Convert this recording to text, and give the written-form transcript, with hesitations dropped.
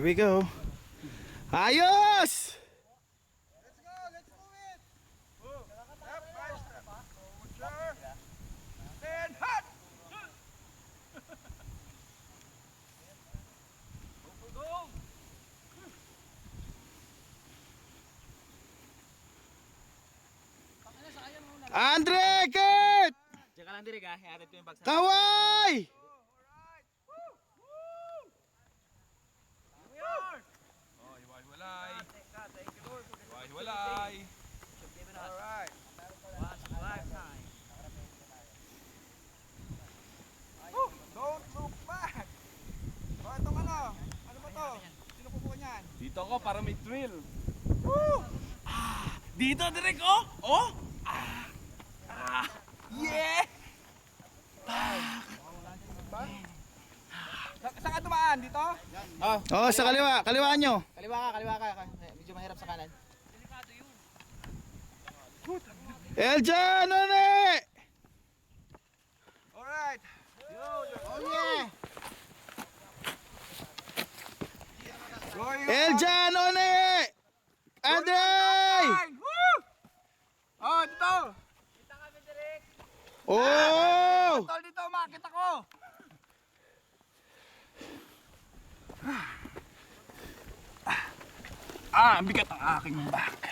Here we go. Ayos! Let's go, let's move it. Move. Step by step. Forward, sir. Stand hot. Go. Andre, Kurt! Diyan ka lang dirig ha, i-arit ko yung bagsak. Kaway! Alright. Woo! Woo! Here we are. Oh, hiwa-hiwalay. Thank you, Lord. Hiwa-hiwalay. Alright. Once in a lifetime. Woo! Don't look back. Oh, itong ano? Ano ba to? Sino kukuha niyan? Dito ako para may thrill. Woo! Dito, direk, oh! Oh! Yeah! Saan ka dumaan? Dito? Oh, sa kaliwa. Kaliwaan nyo. Kaliwa ka. Medyo mahirap sa kanan. Eljan, ano Alright. Oh yeah! Going Eljan, one! Andre! Woo! Oh, dito! Oh! Tol, dito, makakita ko! Ang bigat ng aking back.